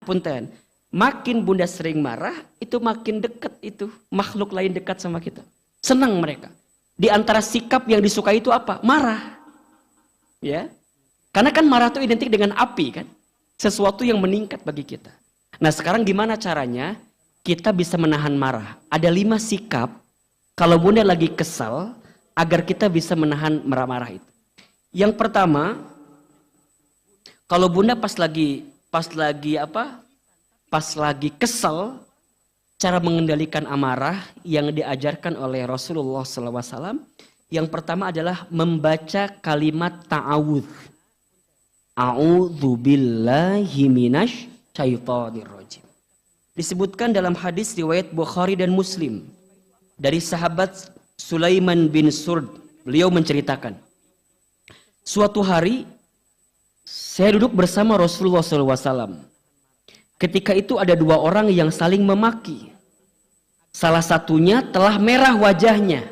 Hapunten. Makin bunda sering marah, itu makin dekat itu makhluk lain dekat sama kita. Senang mereka. Di antara sikap yang disukai itu apa? Marah. Ya. Karena kan marah itu identik dengan api kan. Sesuatu yang meningkat bagi kita. Nah sekarang gimana caranya kita bisa menahan marah? Ada 5 sikap kalau bunda lagi kesal agar kita bisa menahan marah-marah itu. Yang pertama, kalau bunda pas lagi kesal, cara mengendalikan amarah yang diajarkan oleh Rasulullah SAW, yang pertama adalah membaca kalimat ta'awudz. A'udzubillahi minasy syaithanir rajim. Disebutkan dalam hadis riwayat Bukhari dan Muslim dari sahabat Sulaiman bin Surd. Beliau menceritakan, suatu hari saya duduk bersama Rasulullah SAW. Ketika itu ada 2 orang yang saling memaki. Salah satunya telah merah wajahnya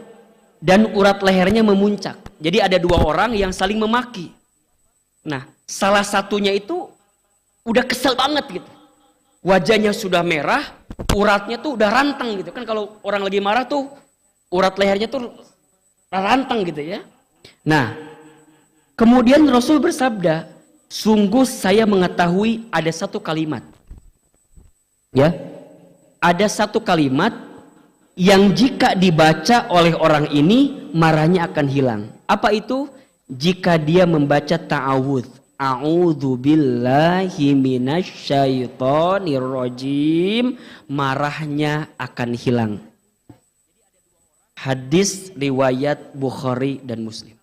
dan urat lehernya memuncak. Jadi ada 2 orang yang saling memaki. Nah, salah satunya itu udah kesel banget gitu. Wajahnya sudah merah, uratnya tuh udah rantang gitu. Kan kalau orang lagi marah tuh urat lehernya tuh rantang gitu ya. Nah, kemudian Rasul bersabda, sungguh saya mengetahui ada satu kalimat. Ya, ada satu kalimat yang jika dibaca oleh orang ini marahnya akan hilang. Apa itu? Jika dia membaca ta'awudz, a'udzubillahi minasyaitonir rajim, marahnya akan hilang. Hadis riwayat Bukhari dan Muslim.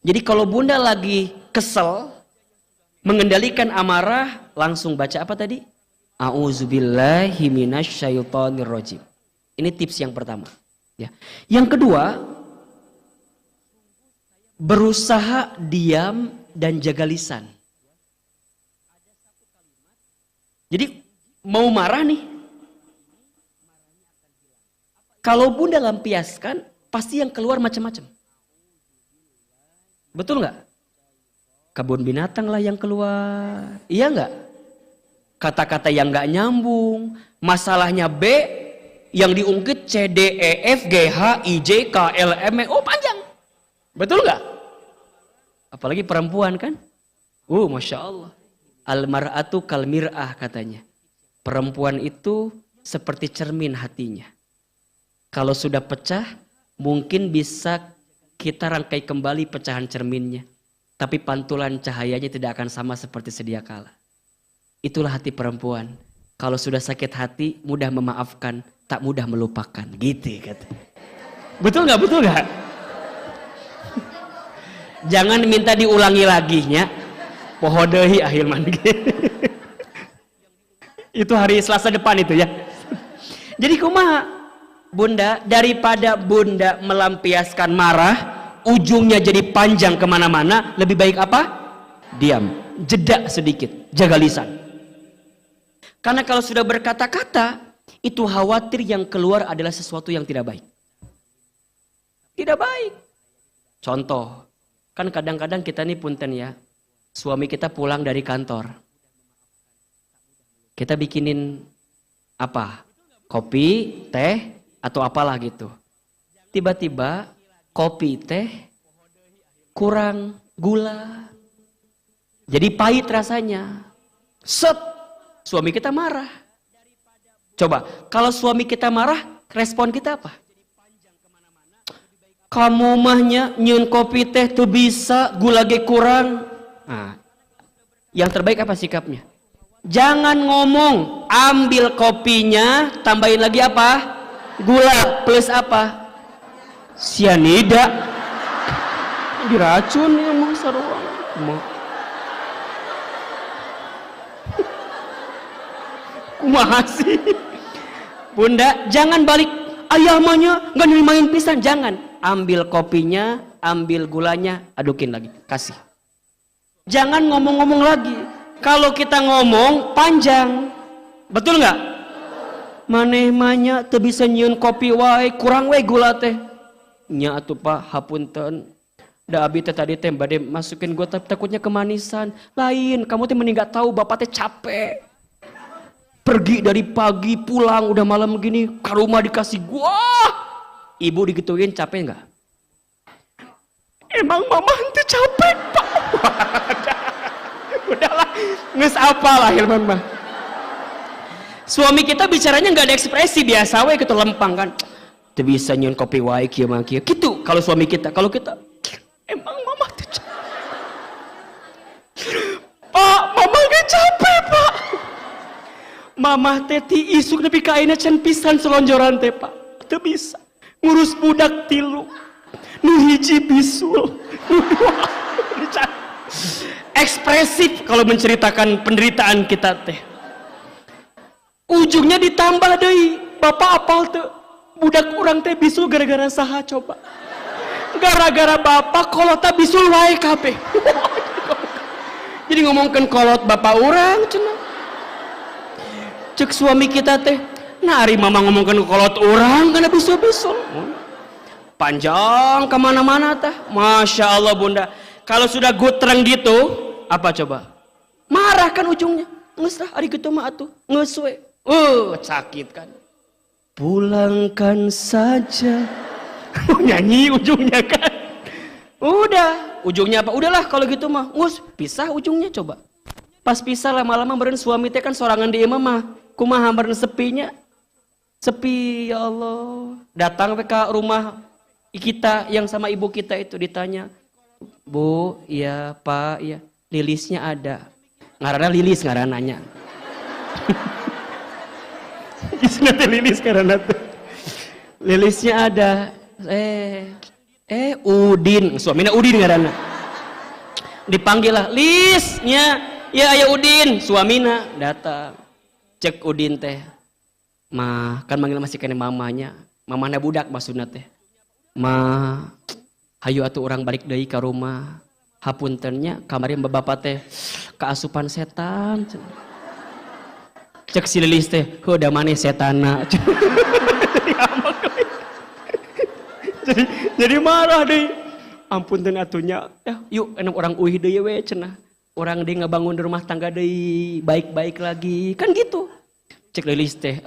Jadi kalau bunda lagi kesel, mengendalikan amarah, langsung baca apa tadi? A'udzubillahi minasyaitonir rajim. Ini tips yang pertama. Ya. Yang kedua, berusaha diam dan jaga lisan. Jadi mau marah nih, kalau bunda lampiaskan, pasti yang keluar macam-macam. Betul nggak? Kebun binatang lah yang keluar, iya nggak? Kata-kata yang nggak nyambung, masalahnya B, yang diungkit C, D, E, F, G, H, I, J, K, L, M, N, O panjang. Betul nggak? Apalagi perempuan kan? Masya Allah. Al-mar'atu kal mir'ah katanya. Perempuan itu seperti cermin hatinya. Kalau sudah pecah, mungkin bisa kita rangkai kembali pecahan cerminnya. Tapi pantulan cahayanya tidak akan sama seperti sedia kala. Itulah hati perempuan. Kalau sudah sakit hati, mudah memaafkan, tak mudah melupakan. Gitu kata. Betul nggak? Betul nggak? Jangan minta diulangi lagi nya. Pohodehi ahilman. Itu hari Selasa depan itu ya. Jadi kumaha bunda, daripada bunda melampiaskan marah, ujungnya jadi panjang kemana-mana, lebih baik apa? Diam, jeda sedikit, jaga lisan. Karena kalau sudah berkata-kata, itu khawatir yang keluar adalah sesuatu yang tidak baik. Tidak baik. Contoh, kan kadang-kadang kita nih punten ya, suami kita pulang dari kantor. Kita bikinin apa? Kopi, teh, atau apalah gitu. Tiba-tiba kopi, teh, kurang gula. Jadi pahit rasanya. Set. Suami kita marah. Coba, kalau suami kita marah, respon kita apa? Kamu mahnya nyun kopi teh tuh bisa, gula ge kurang. Nah, yang terbaik apa sikapnya? Jangan ngomong, ambil kopinya, tambahin lagi apa? Gula plus apa? Sianida. Diracun ya mah sarua. Kumaha sih? Bunda, jangan balik ayamanya nggak nerimain pisan, jangan. Ambil kopinya, ambil gulanya, adukin lagi, kasih. Jangan ngomong-ngomong lagi. Kalau kita ngomong panjang, betul nggak? Maneh-manya teu bisa nyieun kopi wae, kurang wae gula teh. Nya atuh Pak, hapunten. Da abi teh tadi teh bade masukin gua takutnya kemanisan. Lain, kamu teh mending gak tahu bapak teh capek. pergi dari pagi, pulang udah malam gini, ke rumah dikasih wah, ibu digituin capek nggak? Emang mama itu capek pak. Udahlah, nges apa lah Hilman mah. Suami kita bicaranya nggak ada ekspresi, biasa we gitu lempang kan. Tuh bisa nyun kopi wae kieu mah kieu. Gitu kalau suami kita. Kalau kita emang mama tuh capek. Pak, mama gak capek pak. Mama teh ti isuk nepi ka ayeuna can pisan selonjoran teh pak. Teu bisa ngurus budak 3. Nu hiji bisul. Ekspresif kalau menceritakan penderitaan kita teh. Ujungnya ditambah deui. Bapak apal teu? Budak urang teh bisul gara-gara saha coba? Gara-gara bapak kolotna bisul wae kabeh. Jadi ngomongkeun kolot bapak urang cenah. Cek suami kita teh, nah ari mama ngomongkeun kolot urang kana bisul-bisul. Panjang kemana-mana tah. Masya Allah bunda. Kalau sudah gutreng gitu, apa coba? Marah kan ujungnya. Nges lah, ari gitu mah atuh. Nges we. Sakit kan. Pulangkan saja. Nyanyi ujungnya kan. Udah, ujungnya apa? Udahlah kalau gitu mah. Nges, pisah ujungnya coba. Pas pisah lama-lama meureun suami teh kan sorangan di imah mah. Kumaha meureun sepinya? Sepi ya Allah. Datang ke rumah kita yang sama ibu kita itu ditanya, Bu, iya Pak, iya. Lilisnya ada. Ngaranna Lilis ngarananya. Isna teh Lilis ngaranna teh. Lilisnya ada. Udin, suamina Udin ngaranna. Dipanggil lah, Lisnya. Ya aya Udin, suamina datang. Cek Udin teh. Mah, kan manggil masih kene mamanya. Mamana budak maksudna teh. Ma, hayu atuh orang balik deui ka rumah. Hapuntennya kamari bapak teh keasupan setan. Cek si Lilis teh, "Heuh da maneh setana." jadi marah deui. Ampunten atunya, yuk enak orang uih deui we cenah. Orang deui ngabangun rumah tangga deui, baik-baik lagi. Kan gitu. Cek Lilis teh,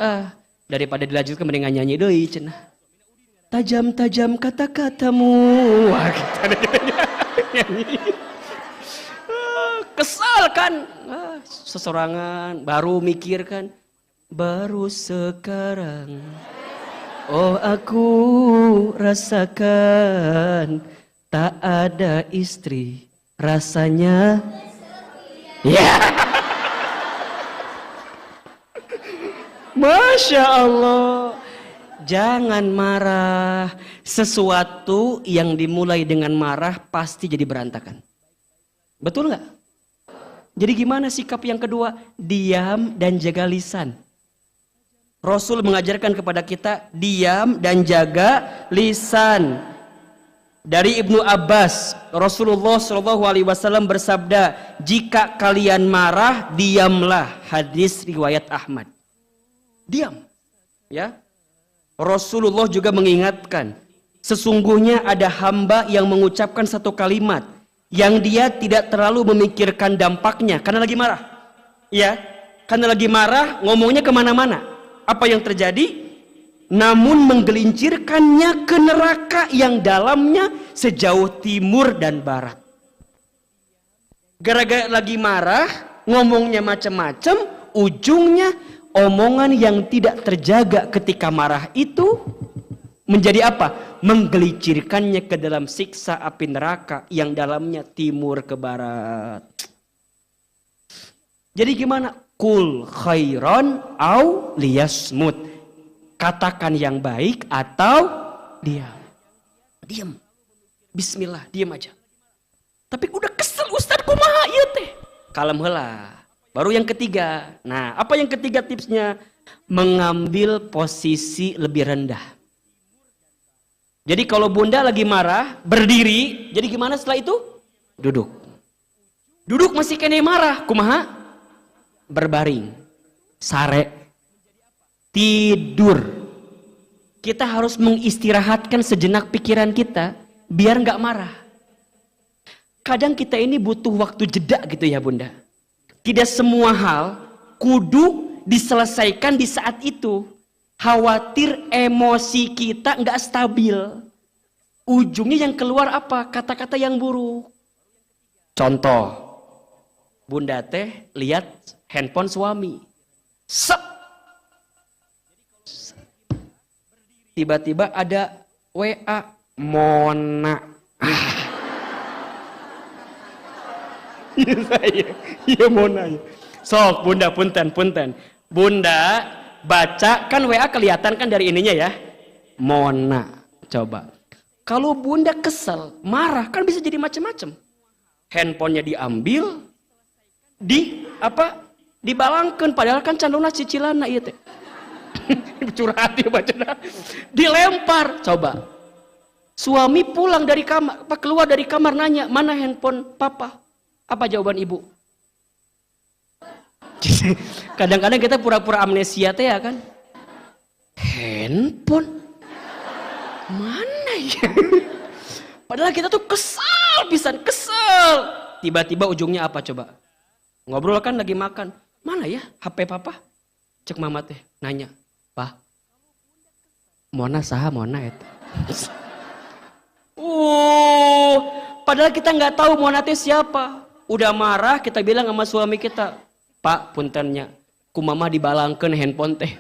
daripada dilanjutkan mending nyanyi deui cenah. Tajam-tajam kata-katamu. Wah, kita nyanyi. Kesal kan? Sesorangan, baru mikir kan? Baru sekarang. Oh aku rasakan tak ada istri. Rasanya. Ya. Masya Allah. Jangan marah. Sesuatu yang dimulai dengan marah pasti jadi berantakan. Betul nggak? Jadi gimana sikap yang kedua? Diam dan jaga lisan. Rasul mengajarkan kepada kita diam dan jaga lisan. Dari Ibnu Abbas, Rasulullah SAW bersabda, jika kalian marah, diamlah. Hadis riwayat Ahmad. Diam, ya. Rasulullah juga mengingatkan, sesungguhnya ada hamba yang mengucapkan satu kalimat yang dia tidak terlalu memikirkan dampaknya karena lagi marah, ya, karena lagi marah ngomongnya kemana-mana. Apa yang terjadi? Namun menggelincirkannya ke neraka yang dalamnya sejauh timur dan barat. Gara-gara lagi marah, ngomongnya macam-macam, ujungnya omongan yang tidak terjaga ketika marah itu menjadi apa? Menggelincirkannya ke dalam siksa api neraka yang dalamnya timur ke barat. Jadi gimana? Kul khairan au liyasmut. Katakan yang baik atau diam. Diam. Bismillah, diam aja. Tapi udah kesel Ustaz kumaha ieu teh. Kalem heula. Baru yang ketiga. Nah, apa yang ketiga tipsnya? Mengambil posisi lebih rendah. Jadi kalau bunda lagi marah, berdiri. Jadi gimana setelah itu? Duduk. Duduk masih kene marah. Kumaha? Berbaring. Sare. Tidur. Kita harus mengistirahatkan sejenak pikiran kita. Biar nggak marah. Kadang kita ini butuh waktu jeda gitu ya bunda. Tidak semua hal kudu diselesaikan di saat itu. Khawatir emosi kita nggak stabil. Ujungnya yang keluar apa? Kata-kata yang buruk. Contoh, bunda teh lihat handphone suami. Sep. Tiba-tiba ada WA Mona. Iya Mona. Sok bunda punten. Bunda baca kan WA kelihatan kan dari ininya ya. Mona. Coba. Kalau bunda kesel, marah kan bisa jadi macam-macam. Handphonenya diambil, dibalangkan padahal kan candona cicilanna ieu teh. Curhat ya baca. Dilempar. Coba. Suami pulang dari kamar, keluar dari kamar nanya, "Mana handphone papa?" Apa jawaban ibu? Kadang-kadang kita pura-pura amnesia teh ya kan. Handphone mana ya? Padahal kita tuh kesal. Tiba-tiba ujungnya apa coba? Ngobrol kan lagi makan. Mana ya HP papa? Cek mama teh nanya, "Pak, Mona saha Mona eta?" Padahal kita nggak tahu Mona teh siapa. Udah marah kita bilang sama suami kita, "Pak, puntennya, ku mama dibalangkeun handphone teh.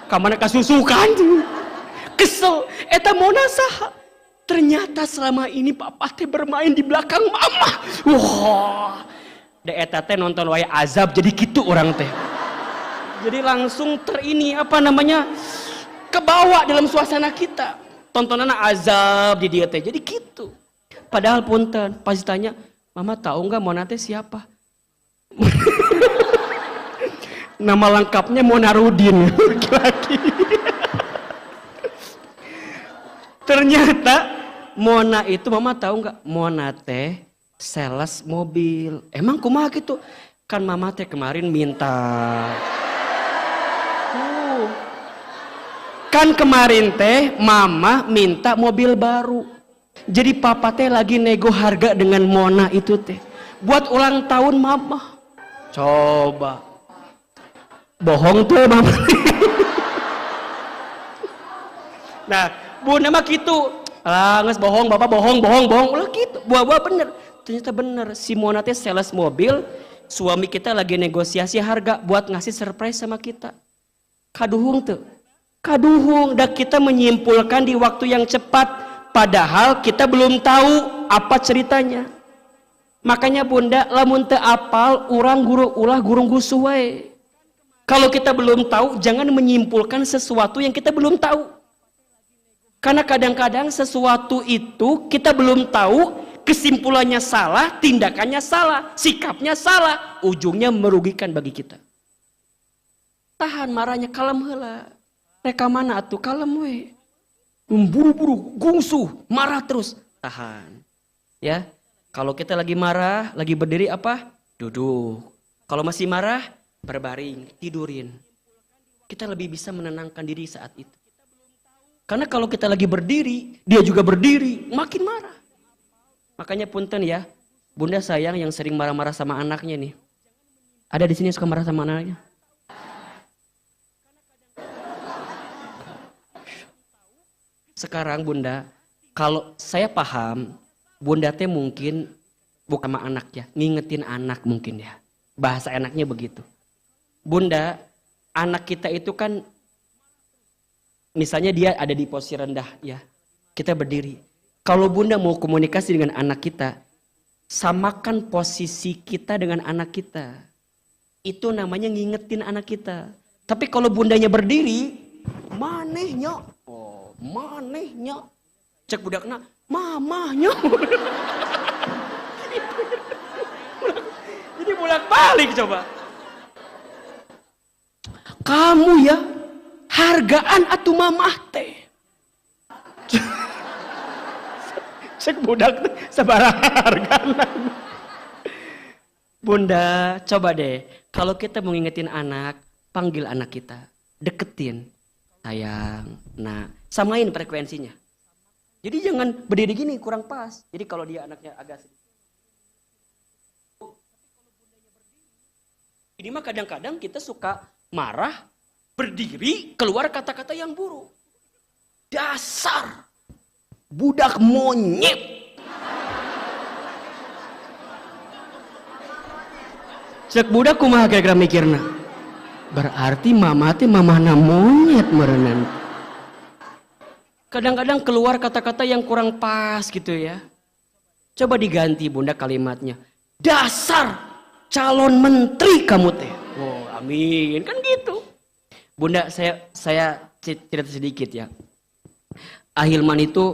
Kamana kasusukan?" Kesel, eta Mona saha? Ternyata selama ini papa teh bermain di belakang mama. Wah, da eta teh nonton wae azab jadi gitu orang teh. Jadi langsung kebawa dalam suasana kita. Tontonan azab di dia teh. Jadi gitu. Padahal punten, pas ditanya, "Mama tahu nggak Mona teh siapa?" Nama lengkapnya Mona Rudin, laki-laki. Ternyata Mona itu mama tahu nggak? Mona teh sales mobil. Emang kumaha gitu? Kan mama teh kemarin minta. Kan kemarin teh mama minta mobil baru. Jadi papa teh lagi nego harga dengan Mona itu teh. Buat ulang tahun mama. Coba. Bohong tuh mama. Nah, bunda mah gitu. Nges bohong, bapak bohong. Ulah gitu. Buah-buah bener. Ternyata bener. Si Mona teh sales mobil. Suami kita lagi negosiasi harga buat ngasih surprise sama kita. Kaduhung tuh. Kaduhung. Dan kita menyimpulkan di waktu yang cepat. Padahal kita belum tahu apa ceritanya. Makanya bunda, lamun teu apal, urang guru ulah gurung gusuh wae. Kalau kita belum tahu, jangan menyimpulkan sesuatu yang kita belum tahu. Karena kadang-kadang sesuatu itu kita belum tahu, kesimpulannya salah, tindakannya salah, sikapnya salah, ujungnya merugikan bagi kita. Tahan marahnya, kalem heula. Reka mana atuh kalem we. Buru-buru, gungsuh, marah terus. Tahan. Ya. Kalau kita lagi marah, lagi berdiri apa? Duduk. Kalau masih marah, berbaring, tidurin. Kita lebih bisa menenangkan diri saat itu. Karena kalau kita lagi berdiri, dia juga berdiri, makin marah. Makanya punten ya, bunda sayang yang sering marah-marah sama anaknya nih. Ada di sini yang suka marah sama anaknya? Sekarang bunda, kalau saya paham, bunda teh mungkin bukan sama anaknya, ngingetin anak mungkin ya. Bahasa enaknya begitu. Bunda, anak kita itu kan, misalnya dia ada di posisi rendah ya, kita berdiri. Kalau bunda mau komunikasi dengan anak kita, samakan posisi kita dengan anak kita. Itu namanya ngingetin anak kita. Tapi kalau bundanya berdiri, manehnya, manehnya, cek budakna, mamahnya. Jadi bolak-balik coba. Kamu ya, hargaan atuh mamah teh. Cek budak sebarang hargaan. Bunda, coba deh. Kalau kita mau ngingetin anak, panggil anak kita. Deketin. Sayang, nah, samain frekuensinya. Jadi jangan berdiri gini, kurang pas. Jadi kalau dia anaknya agak sedikit. Ini mah kadang-kadang kita suka marah, berdiri, keluar kata-kata yang buruk. Dasar budak monyet. Cek budak kumaha kira-kira mikirna. Berarti mama teh mamahna monyet merenan. Kadang-kadang keluar kata-kata yang kurang pas gitu ya. Coba diganti bunda kalimatnya. Dasar calon menteri kamu teh. Oh, amin. Kan gitu. Bunda, saya cerita sedikit ya. Ahilman itu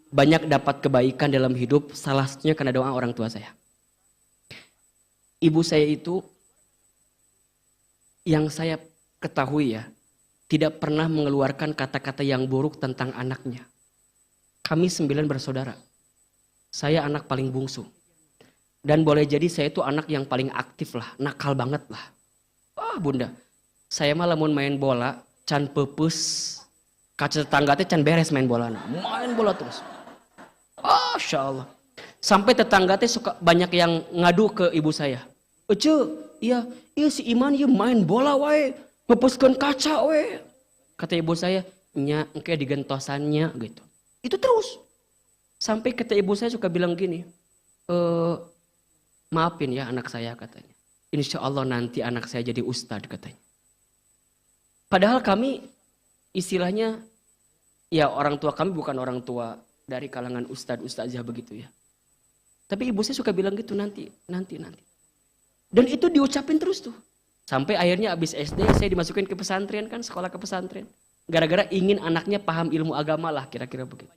banyak dapat kebaikan dalam hidup, salah satunya karena doa orang tua saya. Ibu saya itu, yang saya ketahui ya, tidak pernah mengeluarkan kata-kata yang buruk tentang anaknya. Kami 9 bersaudara. Saya anak paling bungsu. Dan boleh jadi saya itu anak yang paling aktif lah, nakal banget lah. Wah bunda, saya mah lamun main bola, can pepes, kaca tetangga teh can beres main bola. Main bola terus. Masya Allah. Sampai tetangga teh suka banyak yang ngadu ke ibu saya. Ece, iya si Iman ya main bola wae, pepeskeun kaca wae. Kata ibu saya, nya engke digentosannya gitu. Itu terus. Sampai kata ibu saya suka bilang gini, maafin ya anak saya katanya. Insya Allah nanti anak saya jadi ustadz katanya. Padahal kami istilahnya, ya orang tua kami bukan orang tua dari kalangan ustadzah begitu ya. Tapi ibu saya suka bilang gitu nanti. Dan itu diucapin terus tuh. Sampai akhirnya abis SD saya dimasukin ke pesantren kan, sekolah ke pesantren. Gara-gara ingin anaknya paham ilmu agama lah kira-kira begitu.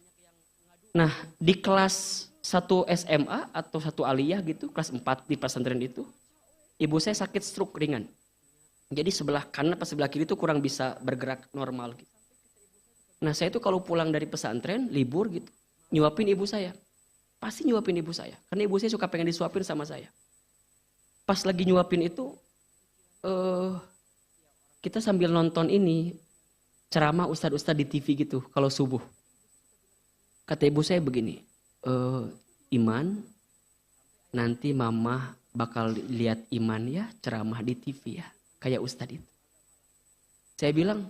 Nah di kelas 1 SMA atau 1 aliyah gitu, kelas 4 di pesantren itu, ibu saya sakit stroke ringan. Jadi sebelah kanan pas sebelah kiri itu kurang bisa bergerak normal gitu. Nah saya tuh kalau pulang dari pesantren, libur gitu, nyuapin ibu saya. Pasti nyuapin ibu saya, karena ibu saya suka pengen disuapin sama saya. Pas lagi nyuapin itu, kita sambil nonton ini, ceramah ustadz-ustadz di TV gitu, kalau subuh. Kata ibu saya begini, Iman, nanti mama bakal lihat Iman ya ceramah di TV ya, kayak ustadz itu. Saya bilang,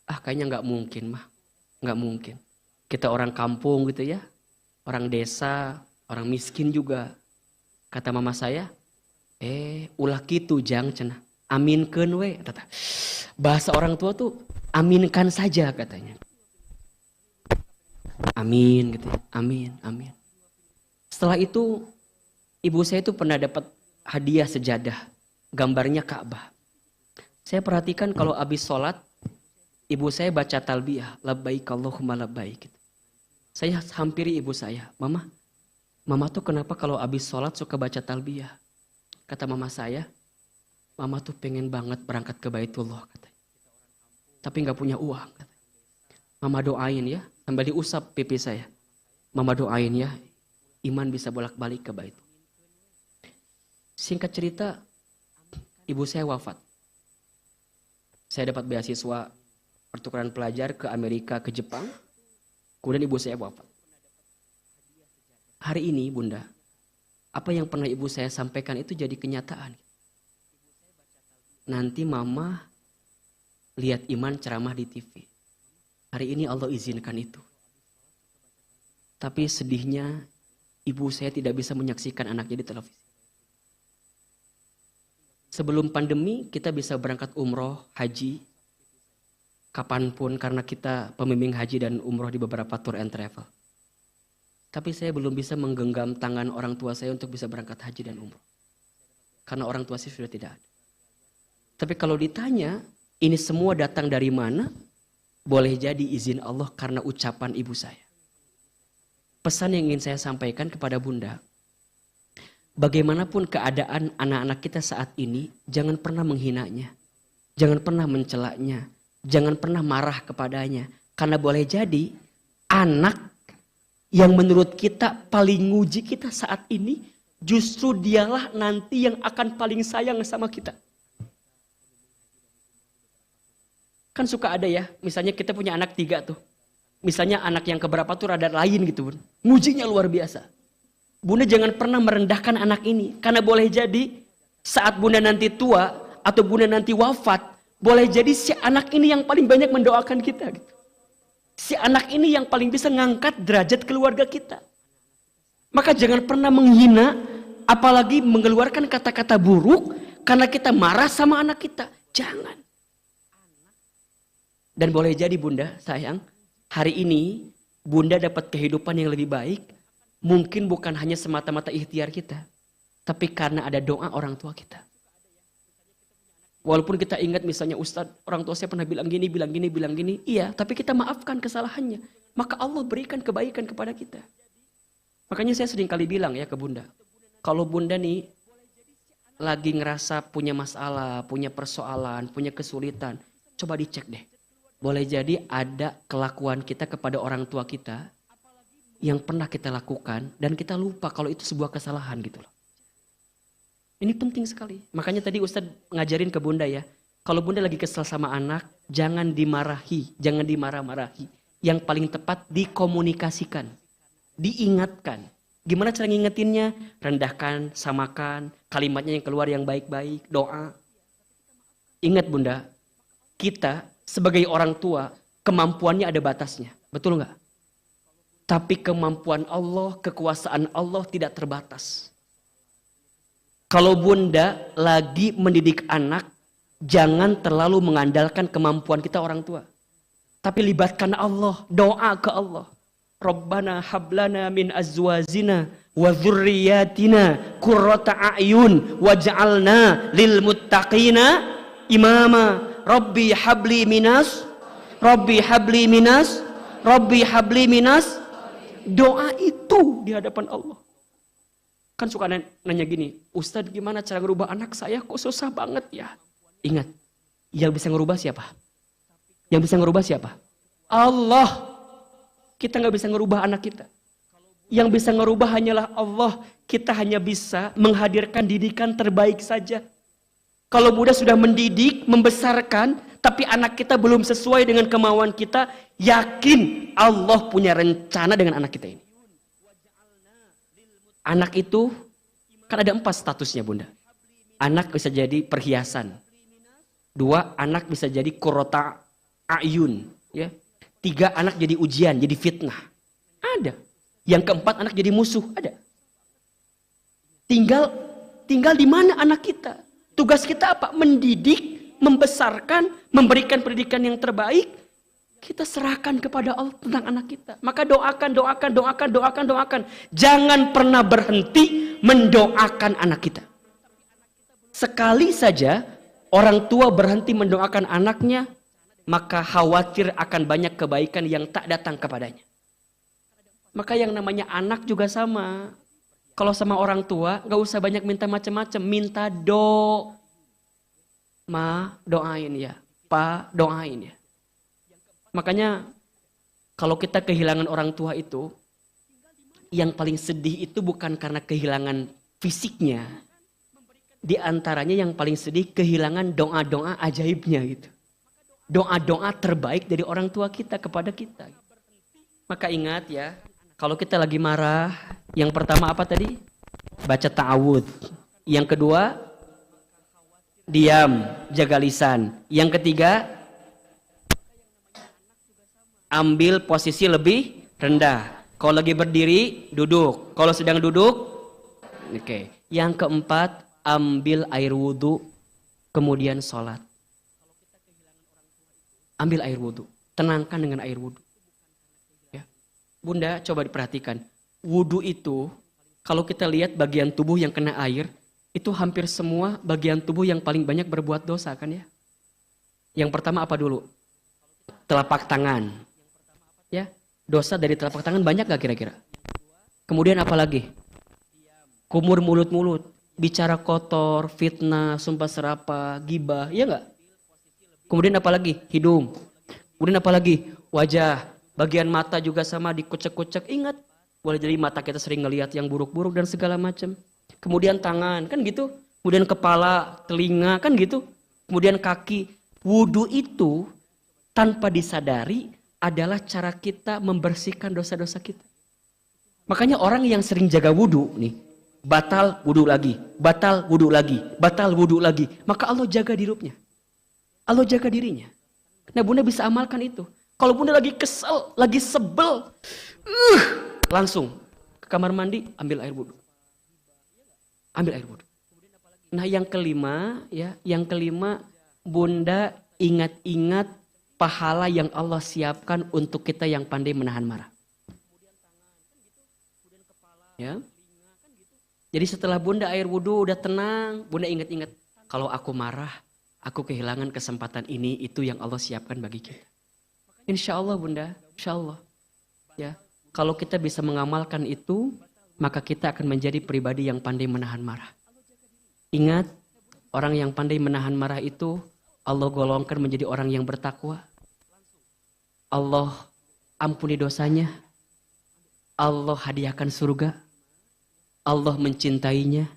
kayaknya nggak mungkin mah, nggak mungkin. Kita orang kampung gitu ya, orang desa, orang miskin juga. Kata mama saya, ulah kitu jang cenah, aminkeun we. Bahasa orang tua tuh aminkan saja katanya. Amin gitu ya. Amin. Setelah itu ibu saya itu pernah dapat hadiah sejadah, gambarnya Ka'bah. Saya perhatikan kalau habis sholat, ibu saya baca talbiyah, labbaik Allahumma labbaik gitu. Saya hampiri ibu saya, mama tuh kenapa kalau habis sholat suka baca talbiyah? Kata mama saya, mama tuh pengen banget berangkat ke Baitullah katanya. Tapi gak punya uang katanya. Mama doain ya, sambil diusap pipi saya. Mama doain ya, Iman bisa bolak-balik ke Baitullah. Singkat cerita, ibu saya wafat. Saya dapat beasiswa pertukaran pelajar ke Amerika, ke Jepang. Kemudian ibu saya wafat. Hari ini bunda, apa yang pernah ibu saya sampaikan itu jadi kenyataan. Nanti mama lihat Iman ceramah di TV. Hari ini Allah izinkan itu. Tapi sedihnya ibu saya tidak bisa menyaksikan anaknya di televisi. Sebelum pandemi kita bisa berangkat umroh, haji, kapanpun karena kita pembimbing haji dan umroh di beberapa tour and travel. Tapi saya belum bisa menggenggam tangan orang tua saya untuk bisa berangkat haji dan umroh. Karena orang tua saya sudah tidak ada. Tapi kalau ditanya, ini semua datang dari mana? Boleh jadi izin Allah karena ucapan ibu saya. Pesan yang ingin saya sampaikan kepada bunda, bagaimanapun keadaan anak-anak kita saat ini, jangan pernah menghinanya. Jangan pernah mencelaknya. Jangan pernah marah kepadanya. Karena boleh jadi anak yang menurut kita paling nguji kita saat ini, justru dialah nanti yang akan paling sayang sama kita. Kan suka ada ya, misalnya kita punya anak 3 tuh. Misalnya anak yang keberapa tuh rada lain gitu bun. Ngujinya luar biasa. Bunda jangan pernah merendahkan anak ini. Karena boleh jadi saat bunda nanti tua atau bunda nanti wafat, Boleh jadi si anak ini yang paling banyak mendoakan kita. Gitu. Si anak ini yang paling bisa ngangkat derajat keluarga kita. Maka jangan pernah menghina, apalagi mengeluarkan kata-kata buruk karena kita marah sama anak kita. Jangan. Dan boleh jadi bunda, sayang, hari ini bunda dapat kehidupan yang lebih baik. Mungkin bukan hanya semata-mata ikhtiar kita. Tapi karena ada doa orang tua kita. Walaupun kita ingat misalnya Ustadz, orang tua saya pernah bilang gini. Iya, tapi kita maafkan kesalahannya. Maka Allah berikan kebaikan kepada kita. Makanya saya sering kali bilang ya ke bunda. Kalau bunda nih lagi ngerasa punya masalah, punya persoalan, punya kesulitan. Coba dicek deh. Boleh jadi ada kelakuan kita kepada orang tua kita yang pernah kita lakukan dan kita lupa kalau itu sebuah kesalahan gitu loh. Ini penting sekali. Makanya tadi Ustadz ngajarin ke bunda ya. Kalau bunda lagi kesel sama anak, jangan dimarahi, jangan dimarah-marahi. Yang paling tepat dikomunikasikan, diingatkan. Gimana cara ngingetinnya? Rendahkan, samakan, kalimatnya yang keluar yang baik-baik, doa. Ingat bunda, kita sebagai orang tua, kemampuannya ada batasnya. Betul nggak? Tapi kemampuan Allah, kekuasaan Allah tidak terbatas. Kalau bunda lagi mendidik anak, jangan terlalu mengandalkan kemampuan kita orang tua. Tapi libatkan Allah, doa ke Allah. Rabbana hablana min azwajina wa dzurriyyatina qurrata a'yun waj'alna lil muttaqina imama. Rabbi habli minas, Rabbi habli minas, Rabbi habli minas. Doa itu di hadapan Allah. Kan suka nanya gini, Ustadz gimana cara ngerubah anak saya kok susah banget ya? Ingat, yang bisa ngerubah siapa? Yang bisa ngerubah siapa? Allah. Kita nggak bisa ngerubah anak kita. Yang bisa ngerubah hanyalah Allah. Kita hanya bisa menghadirkan didikan terbaik saja. Kalau Buddha sudah mendidik, membesarkan, tapi anak kita belum sesuai dengan kemauan kita, yakin Allah punya rencana dengan anak kita ini. Anak itu kan ada 4 statusnya bunda. Anak bisa jadi perhiasan. 2, anak bisa jadi qurrata a'yun. Ya. 3, anak jadi ujian, jadi fitnah. Ada. Yang keempat, anak jadi musuh. Ada. Tinggal di mana anak kita? Tugas kita apa? Mendidik, membesarkan, memberikan pendidikan yang terbaik. Kita serahkan kepada Allah tentang anak kita. Maka doakan. Jangan pernah berhenti mendoakan anak kita. Sekali saja orang tua berhenti mendoakan anaknya, maka khawatir akan banyak kebaikan yang tak datang kepadanya. Maka yang namanya anak juga sama. Kalau sama orang tua, gak usah banyak minta macam-macam. Minta Ma, doain ya. Pa, doain ya. Makanya kalau kita kehilangan orang tua itu, yang paling sedih itu bukan karena kehilangan fisiknya. Di antaranya yang paling sedih kehilangan doa-doa ajaibnya gitu. Doa-doa terbaik dari orang tua kita kepada kita. Maka ingat ya, kalau kita lagi marah, yang pertama apa tadi? Baca ta'awud. Yang kedua, diam, jaga lisan. Yang ketiga, ambil posisi lebih rendah. Kalau lagi berdiri, duduk. Kalau sedang duduk, oke. Yang keempat, ambil air wudhu, kemudian sholat. Ambil air wudhu, tenangkan dengan air wudhu. Ya. Bunda, coba diperhatikan. Wudhu itu, kalau kita lihat bagian tubuh yang kena air, itu hampir semua bagian tubuh yang paling banyak berbuat dosa kan ya. Yang pertama apa dulu? Telapak tangan. Ya, dosa dari telapak tangan banyak gak kira-kira? Kemudian apa lagi? Kumur mulut-mulut, bicara kotor, fitnah, sumpah serapah, gibah, iya gak? Kemudian apa lagi? Hidung. Kemudian apa lagi? Wajah. Bagian mata juga sama dikucek-kucek. Ingat, boleh jadi mata kita sering ngelihat yang buruk-buruk dan segala macam. Kemudian tangan, kan gitu. Kemudian kepala, telinga, kan gitu. Kemudian kaki. Wudu itu tanpa disadari adalah cara kita membersihkan dosa-dosa kita. Makanya orang yang sering jaga wudu nih, batal wudu lagi, batal wudu lagi, batal wudu lagi. Maka Allah jaga dirupnya. Allah jaga dirinya. Nah bunda bisa amalkan itu. Kalau bunda lagi kesel, lagi sebel, langsung ke kamar mandi, ambil air wudhu. Ambil air wudhu. Nah yang kelima, bunda ingat-ingat pahala yang Allah siapkan untuk kita yang pandai menahan marah. Ya. Jadi setelah bunda air wudhu udah tenang, bunda ingat-ingat, kalau aku marah, aku kehilangan kesempatan ini, itu yang Allah siapkan bagi kita. Insya Allah bunda, insya Allah. Ya, kalau kita bisa mengamalkan itu, maka kita akan menjadi pribadi yang pandai menahan marah. Ingat, orang yang pandai menahan marah itu, Allah golongkan menjadi orang yang bertakwa. Allah ampuni dosanya. Allah hadiahkan surga. Allah mencintainya.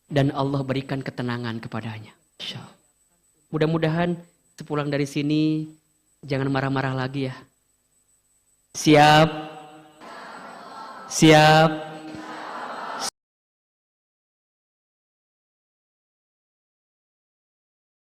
Dan Allah berikan ketenangan kepadanya. Insya Allah. Mudah-mudahan sepulang dari sini jangan marah-marah lagi ya. Siap? Siap?